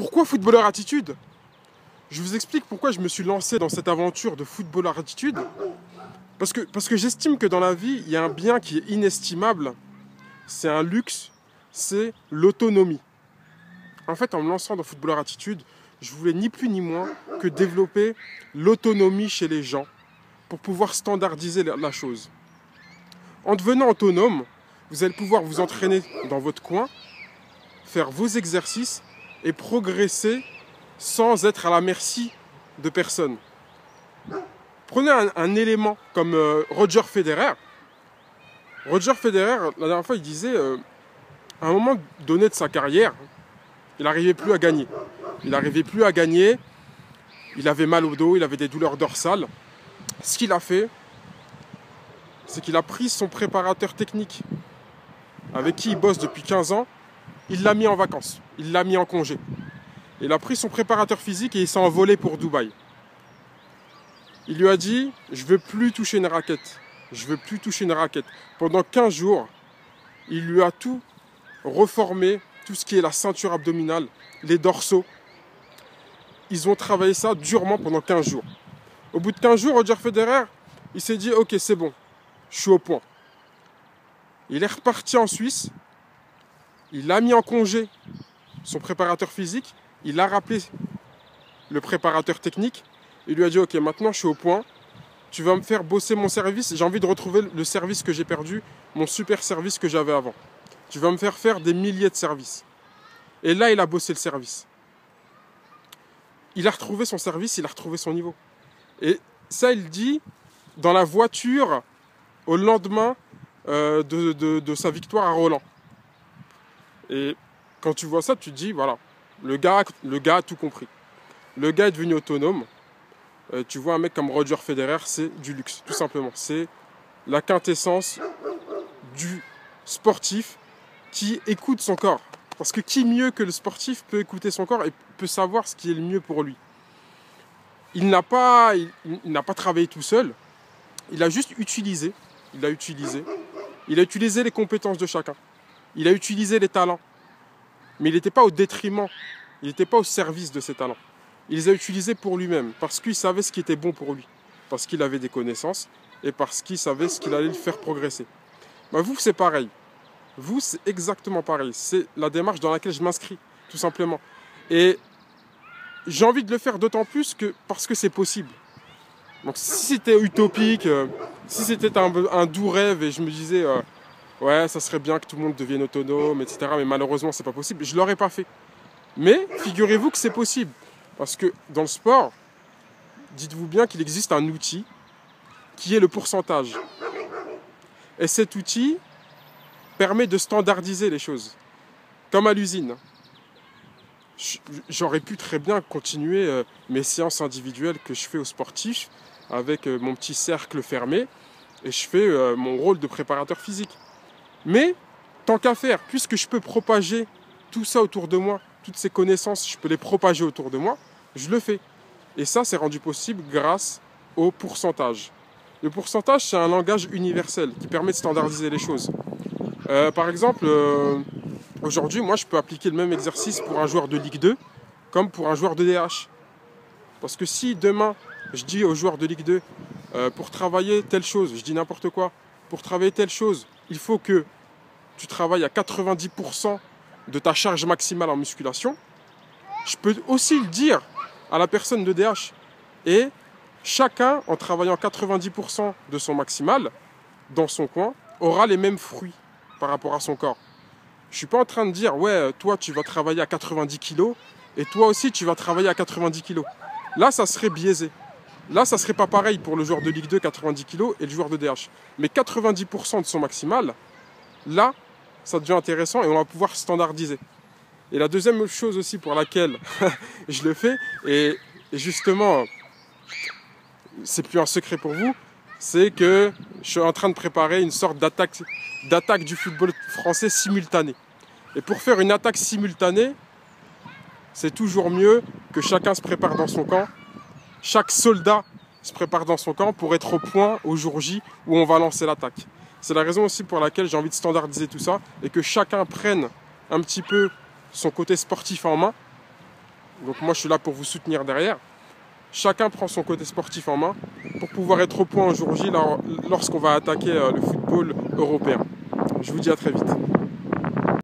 Pourquoi footballeur attitude? Je vous explique pourquoi je me suis lancé dans cette aventure de footballeur attitude. Parce que j'estime que dans la vie, il y a un bien qui est inestimable. C'est un luxe, c'est l'autonomie. En fait, en me lançant dans footballeur attitude, je voulais ni plus ni moins que développer l'autonomie chez les gens pour pouvoir standardiser la chose. En devenant autonome, vous allez pouvoir vous entraîner dans votre coin, faire vos exercices et progresser sans être à la merci de personne. Prenez un élément comme Roger Federer. Roger Federer, la dernière fois, il disait, à un moment donné de sa carrière, il n'arrivait plus à gagner. Il n'arrivait plus à gagner, il avait mal au dos, il avait des douleurs dorsales. Ce qu'il a fait, c'est qu'il a pris son préparateur technique, avec qui il bosse depuis 15 ans, il l'a mis en vacances, il l'a mis en congé. Il a pris son préparateur physique et il s'est envolé pour Dubaï. Il lui a dit, je ne veux plus toucher une raquette. Je ne veux plus toucher une raquette. Pendant 15 jours, il lui a tout reformé, tout ce qui est la ceinture abdominale, les dorsaux. Ils ont travaillé ça durement pendant 15 jours. Au bout de 15 jours, Roger Federer, il s'est dit, ok, c'est bon, je suis au point. Il est reparti en Suisse, il a mis en congé son préparateur physique, il a rappelé le préparateur technique, il lui a dit, ok, maintenant je suis au point, tu vas me faire bosser mon service, j'ai envie de retrouver le service que j'ai perdu, mon super service que j'avais avant. Tu vas me faire des milliers de services. Et là, il a bossé le service. Il a retrouvé son service, il a retrouvé son niveau. Et ça, il dit dans la voiture au lendemain de sa victoire à Roland. Et quand tu vois ça, tu te dis, voilà, le gars a tout compris. Le gars est devenu autonome. Tu vois un mec comme Roger Federer, c'est du luxe, tout simplement. C'est la quintessence du sportif qui écoute son corps. Parce que qui mieux que le sportif peut écouter son corps et peut savoir ce qui est le mieux pour lui. Il n'a pas travaillé tout seul. Il a juste utilisé. Il a utilisé les compétences de chacun. Il a utilisé les talents. Mais il n'était pas au détriment. Il n'était pas au service de ses talents. Il les a utilisés pour lui-même. Parce qu'il savait ce qui était bon pour lui. Parce qu'il avait des connaissances. Et parce qu'il savait ce qu'il allait le faire progresser. Ben vous, c'est pareil. Vous, c'est exactement pareil. C'est la démarche dans laquelle je m'inscris, tout simplement. Et j'ai envie de le faire d'autant plus que parce que c'est possible. Donc si c'était utopique, si c'était un doux rêve et je me disais ouais, ça serait bien que tout le monde devienne autonome, etc. Mais malheureusement, c'est pas possible. Je l'aurais pas fait. Mais figurez-vous que c'est possible. Parce que dans le sport, dites-vous bien qu'il existe un outil qui est le pourcentage. Et cet outil permet de standardiser les choses. Comme à l'usine. J'aurais pu très bien continuer mes séances individuelles que je fais aux sportifs avec mon petit cercle fermé et je fais mon rôle de préparateur physique. Mais tant qu'à faire, puisque je peux propager tout ça autour de moi, toutes ces connaissances, je peux les propager autour de moi, je le fais. Et ça, c'est rendu possible grâce au pourcentage. Le pourcentage, c'est un langage universel qui permet de standardiser les choses. Par exemple, aujourd'hui, moi, je peux appliquer le même exercice pour un joueur de Ligue 2 comme pour un joueur de DH. Parce que si demain, je dis aux joueurs de Ligue 2, pour travailler telle chose, je dis n'importe quoi, pour travailler telle chose, il faut que tu travailles à 90% de ta charge maximale en musculation, je peux aussi le dire à la personne de DH. Et chacun, en travaillant 90% de son maximal, dans son coin, aura les mêmes fruits par rapport à son corps. Je ne suis pas en train de dire, ouais, toi tu vas travailler à 90 kg et toi aussi tu vas travailler à 90 kg. Là, ça serait biaisé. Là, ça serait pas pareil pour le joueur de Ligue 2, 90 kg, et le joueur de DH. Mais 90% de son maximal, là, ça devient intéressant et on va pouvoir standardiser. Et la deuxième chose aussi pour laquelle je le fais, et justement, c'est plus un secret pour vous, c'est que je suis en train de préparer une sorte d'attaque du football français simultanée. Et pour faire une attaque simultanée, c'est toujours mieux que chacun se prépare dans son camp. Chaque soldat se prépare dans son camp pour être au point au jour J où on va lancer l'attaque. C'est la raison aussi pour laquelle j'ai envie de standardiser tout ça et que chacun prenne un petit peu son côté sportif en main Donc moi je suis là pour vous soutenir derrière. Chacun prend son côté sportif en main pour pouvoir être au point au jour J lorsqu'on va attaquer le football européen. Je vous dis à très vite.